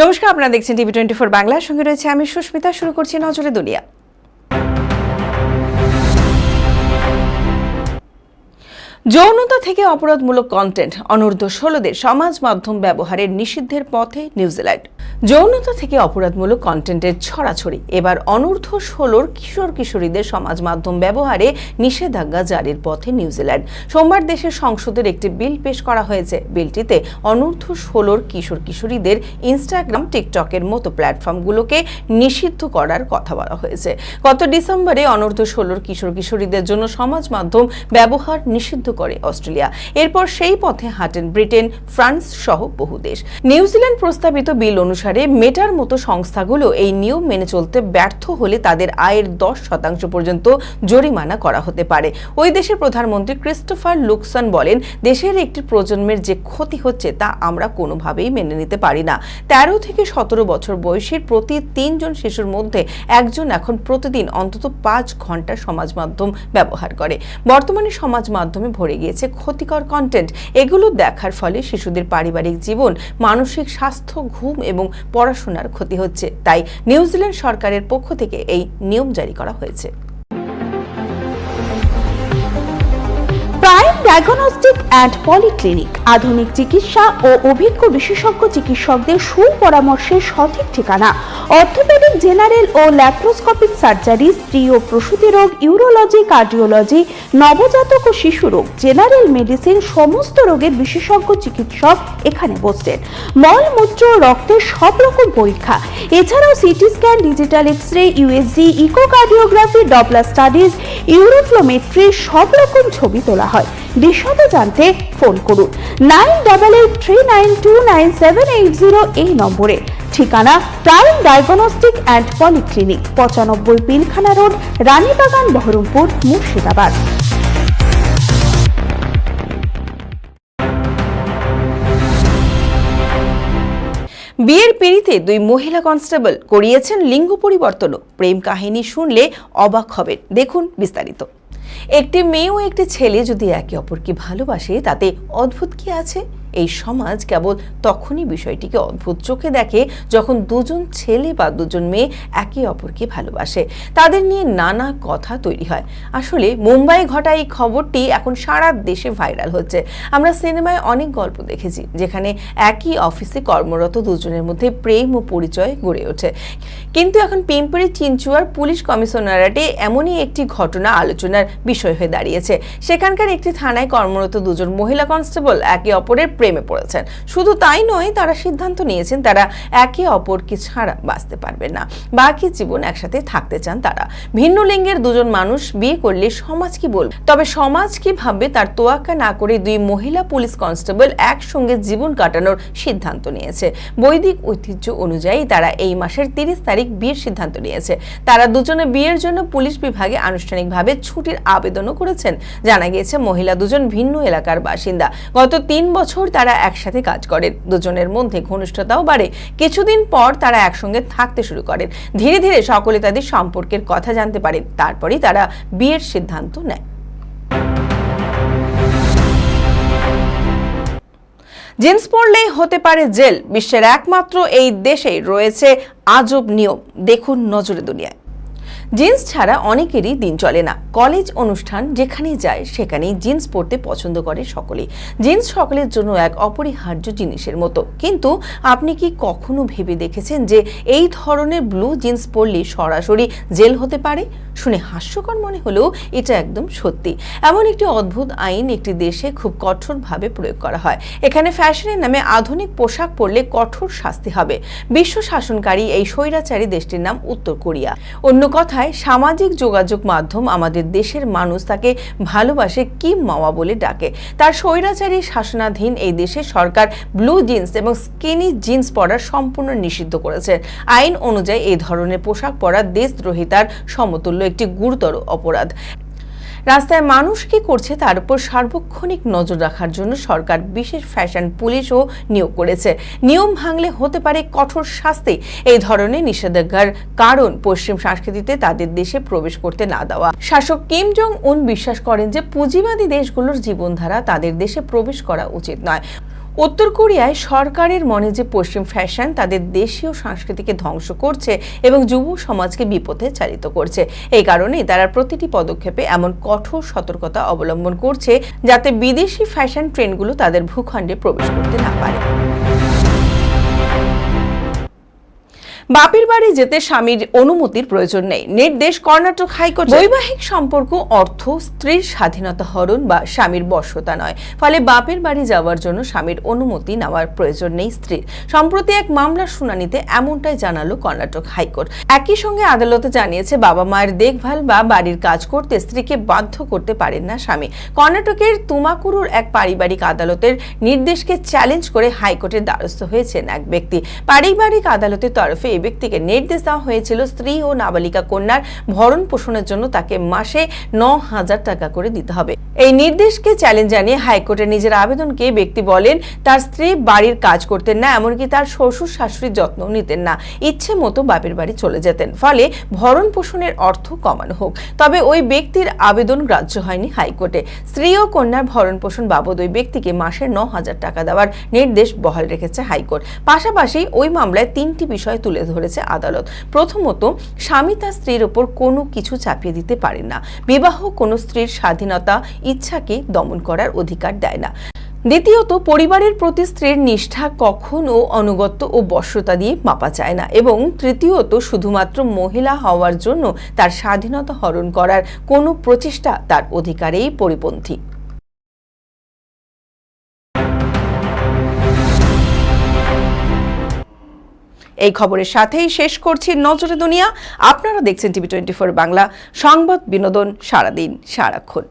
নমস্কার, আপনারা দেখছেন টিভি24 বাংলার সঙ্গে রয়েছে আমি সুস্মিতা। শুরু করছি নজরে দুনিয়া। যৌনতা থেকে অপরাধমূলক কন্টেন্ট অনূর্ধ্ব 16দের সমাজ মাধ্যম ব্যবহারের নিষিদ্ধের পথে নিউজিল্যান্ড। যৌনতা থেকে অপরাধমূলক কন্টেন্টের ছড়াছড়ি এবার অনূর্ধ্ব 16 কিশোর কিশোরীদের সমাজ মাধ্যম ব্যবহারে নিষেধাজ্ঞা জারির পথে নিউজিল্যান্ড। সোমবার দেশের সংসদের একটি বিল পেশ করা হয়েছে। বিলটিতে অনূর্ধ্ব 16 কিশোর কিশোরীদের ইনস্টাগ্রাম, টিকটকের মতো প্ল্যাটফর্মগুলোকে নিষিদ্ধ করার কথা বলা হয়েছে। গত ডিসেম্বরে অনূর্ধ্ব 16 কিশোর কিশোরীদের জন্য সমাজ মাধ্যম ব্যবহার নিষিদ্ধ করে অস্ট্রেলিয়া। এরপর সেই পথে হাঁটেন ব্রিটেন, ফ্রান্স সহ বহু দেশ। নিউজিল্যান্ড প্রস্তাবিত বিল অনুসারে মেটার মতো সংস্থাগুলো এই নিয়ম মেনে চলতে ব্যর্থ হলে তাদের আয়ের 10% পর্যন্ত জরিমানা করা হতে পারে। ওই দেশের প্রধানমন্ত্রী ক্রিস্টোফার লুকসন বলেন, দেশের একটি প্রজন্মের যে ক্ষতি হচ্ছে তা আমরা কোনোভাবেই মেনে নিতে পারি না। 13 থেকে 17 বছর বয়সীর প্রতি 3 জন শিশুর মধ্যে একজন এখন প্রতিদিন অন্তত 5 ঘন্টা সমাজ মাধ্যম ব্যবহার করে। বর্তমানে সমাজ মাধ্যমে ভরে গিয়েছে ক্ষতিকর কন্টেন্ট। এগুলো দেখার ফলে শিশুদের পারিবারিক জীবন, মানসিক স্বাস্থ্য, ঘুম এবং পড়াশোনার ক্ষতি হচ্ছে। তাই নিউজিল্যান্ড সরকারের পক্ষ থেকে এই নিয়ম জারি করা হয়েছে। প্রাইম ডায়াগনস্টিক অ্যান্ড পলিক্লিনিক আধুনিক চিকিৎসা ও অভিজ্ঞ বিশেষজ্ঞ চিকিৎসকদের সুপরামর্শের সঠিক ঠিকানা। অর্থোপেডিক, জেনারেল ও ল্যাপ্রোস্কোপিক সার্জারি, স্ত্রী ও প্রসূতি রোগ, ইউরোলজি, কার্ডিওলজি, নবজাতক ও শিশু রোগ, জেনারেল মেডিসিন, সমস্ত রোগের বিশেষজ্ঞ চিকিৎসক এখানে বসছেন। মল, মূত্র, রক্তের সব রকম পরীক্ষা, এছাড়াও CT scan, digital x-ray, USG, echocardiography, Doppler studies, uroflowmetry সব রকম ছবি তোলা হয়। বিশদে জানতে ফোন করুন 9883929780 এই নম্বরে। ঠিকানা prime diagnostic and polyclinic, 95 Pilkhana road, Ranibagan, Baharampur, Murshidabad. বিয়ের পিঁড়িতে 2 মহিলা কনস্টেবল করিয়েছেন লিঙ্গ পরিবর্তনও। প্রেম কাহিনী শুনলে অবাক হবেন, দেখুন বিস্তারিত। একটি মেয়ে ও একটি ছেলে যদি একে অপরকে ভালোবাসে, তাতে অদ্ভুত কি আছে? এই সমাজ কেবল তখনই বিষয়টিকে অদ্ভুত চোখে দেখে যখন দুজন ছেলে বা দুজন মেয়ে একে অপরকে ভালোবাসে। তাদের নিয়ে নানা কথা তৈরি হয়। আসলে মুম্বাই ঘটা এই খবরটি এখন সারা দেশে ভাইরাল হচ্ছে। আমরা সিনেমায় অনেক গল্প দেখেছি যেখানে একই অফিসে কর্মরত দুজনের মধ্যে প্রেম ও পরিচয় গড়ে ওঠে। কিন্তু এখন পিম্পরি চিনচুয়ার পুলিশ কমিশনারেটে এমনই একটি ঘটনা আলোচনার বিষয় হয়ে দাঁড়িয়েছে। সেখানকার একটি থানায় কর্মরত দুজন মহিলা কনস্টেবল একে অপরের প্রেমে পড়েছেন। শুধু তাই নয়, তারা সিদ্ধান্ত নিয়েছেন তারা একে অপরকে ছাড়া বাঁচতে পারবেন না, বাকি জীবন একসাথে থাকতে চান তারা। ভিন্ন লিঙ্গের দুজন মানুষ বিয়ে করলে সমাজ কি বলবে? তবে সমাজ কি ভাববে তার তোয়াক্কা না করে 2 মহিলা পুলিশ কনস্টেবল একসঙ্গে জীবন কাটানোর সিদ্ধান্ত নিয়েছে। বৈদিক ঐতিহ্য অনুযায়ী তারা এই মাসের 30 তারিখ বিয়ের সিদ্ধান্ত নিয়েছে। তারা দুজনে বিয়ের জন্য পুলিশ বিভাগে আনুষ্ঠানিকভাবে ছুটির আবেদনও করেছেন। জানা গিয়েছে মহিলা দুজন ভিন্ন এলাকার বাসিন্দা। গত 3 বছর তারা একসাথে কাজ করেন। দুজনের মধ্যে ঘনিষ্ঠতাও বাড়ে। কিছুদিন পর তারা একসঙ্গে থাকতে শুরু করেন। ধীরে ধীরে সকলে তাদের সম্পর্কের কথা জানতে পারেন। তারপরই তারা বিয়ের সিদ্ধান্ত নেয়। জিন্স পরলেই হতে পারে জেল। বিশ্বের একমাত্র এই দেশেই রয়েছে আজব নিয়ম। দেখুন নজরে দুনিয়ায়। জিন্স ছাড়া অনেকেরই দিন চলে না। কলেজ, অনুষ্ঠান যেখানেই যায় সেখানেই জিন্স পরতে পছন্দ করে সকলেই। জিন্স সকলের জন্য এক অপরিহার্য জিনিসের মতো। কিন্তু আপনি কি কখনো ভেবে দেখেছেন যে এই ধরনের ব্লু জিন্স পরলে সরাসরি জেল হতে পারে? শুনে হাস্যকর মনে হলেও এটা একদম সত্যি। এমন একটি অদ্ভুত আইন একটি দেশে খুব কঠোরভাবে প্রয়োগ করা হয়। এখানে ফ্যাশনের নামে আধুনিক পোশাক পরলে কঠোর শাস্তি হবে। বিশ্ব শাসনকারী এই স্বৈরাচারী দেশটির নাম উত্তর কোরিয়া। অন্য কথায় সামাজিক যোগাযোগ মাধ্যম আমাদের দেশের মানুষ তাকে ভালোবাসে কিম মাওয়া বলে ডাকে। তার স্বৈরাচারী শাসনাধীন এই দেশের সরকার ব্লু জিন্স এবং স্কিনি জিন্স পরা সম্পূর্ণ নিষিদ্ধ করেছে। আইন অনুযায়ী এই ধরনের পোশাক পরা দেশদ্রোহিতার সমতুল্য একটি গুরুতর অপরাধ। রাস্তায় মানুষ কি করছে তার উপর সার্বক্ষণিক নজর রাখার জন্য সরকার বিশেষ ফ্যাশন পুলিশও নিয়োগ করেছে। নিয়ম ভাঙলে হতে পারে কঠোর শাস্তি। এই ধরনের নিষেধাজ্ঞার কারণ পশ্চিম সংস্কৃতিতে তাদের দেশে প্রবেশ করতে না দেওয়া। শাসক কিম জং উন বিশ্বাস করেন যে পুঁজিবাদী দেশগুলোর জীবনধারা তাদের দেশে প্রবেশ করা উচিত নয়। উত্তর কোরিয়ায় সরকারের মনে যে পশ্চিম ফ্যাশন তাদের দেশীয় সংস্কৃতিকে ধ্বংস করছে এবং যুব সমাজকে বিপথে চালিত করছে। এই কারণেই তারা প্রতিটি পদক্ষেপে এমন কঠোর সতর্কতা অবলম্বন করছে যাতে বিদেশি ফ্যাশন ট্রেন্ডগুলো তাদের ভূখণ্ডে প্রবেশ করতে না পারে। বাপের বাড়ি যেতে স্বামীর অনুমতির প্রয়োজন নেই, নির্দেশ কর্ণাটক হাইকোর্ট। বৈবাহিক সম্পর্ক অর্থ স্ত্রীর স্বাধীনতা হরণ বা স্বামীর বশ্যতা নয়, ফলে বাপের বাড়ি যাওয়ার জন্য স্বামীর অনুমতি নেওয়ার প্রয়োজন নেই স্ত্রীর। সম্প্রতি এক মামলার শুনানিতে এমনটাই জানালো কর্ণাটক হাইকোর্ট। একই সঙ্গে আদালতে জানিয়েছে বাবা মায়ের দেখভাল বা বাড়ির কাজ করতে স্ত্রীকে বাধ্য করতে পারেন না স্বামী। কর্ণাটকের তুমাকুরুর এক পারিবারিক আদালতের নির্দেশকে চ্যালেঞ্জ করে হাইকোর্টের দ্বারস্থ হয়েছেন এক ব্যক্তি। পারিবারিক আদালতের তরফে এই ব্যক্তিকে নির্দেশ দেওয়া হয়েছিল স্ত্রী ও নাবালিকা কন্যার ভরণ পোষণের জন্য তাকে মাসে 9,000 টাকা করে দিতে হবে। এই নির্দেশকে চ্যালেঞ্জ জানিয়ে হাইকোর্টের নিজের আবেদনকে ব্যক্তি বলেন তার স্ত্রী বাড়ির কাজ করতেন না, এমনকি তার শ্বশুর শাশুড়ির যত্ন নিতেন না, ইচ্ছে মতো বাপের বাড়ি চলে যেতেন, ফলে ভরণ পোষণের অর্থ কমানো হোক। তবে ওই ব্যক্তির আবেদন গ্রাহ্য হয়নি হাইকোর্টে। স্ত্রী ও কন্যার ভরণ পোষণ বাবদ ওই ব্যক্তিকে মাসে 9,000 টাকা দেওয়ার নির্দেশ বহাল রেখেছে হাইকোর্ট। পাশাপাশি ওই মামলায় 3টি বিষয় তুলে ধরেছে আদালত। প্রথমত, স্বামী তার স্ত্রীর উপর কোনো কিছু চাপিয়ে দিতে পারেন না। বিবাহ কোনো স্ত্রীর স্বাধীনতা ইচ্ছাকে দমন করার অধিকার দেয় না। দ্বিতীয়ত, পরিবারের প্রতি স্ত্রীর নিষ্ঠা কখনো অনুগত্য ও বশ্যতা দিয়ে মাপা যায় না। এবং তৃতীয়ত, শুধুমাত্র মহিলা হওয়ার জন্য তার স্বাধীনতা হরণ করার কোনো প্রচেষ্টা তার অধিকারেই পরিপন্থী। এই খবরের সাথেই শেষ করছি নজরে দুনিয়া। আপনারা দেখছেন টিভি 24 বাংলা, সংবাদ বিনোদন সারাদিন সারাক্ষণ।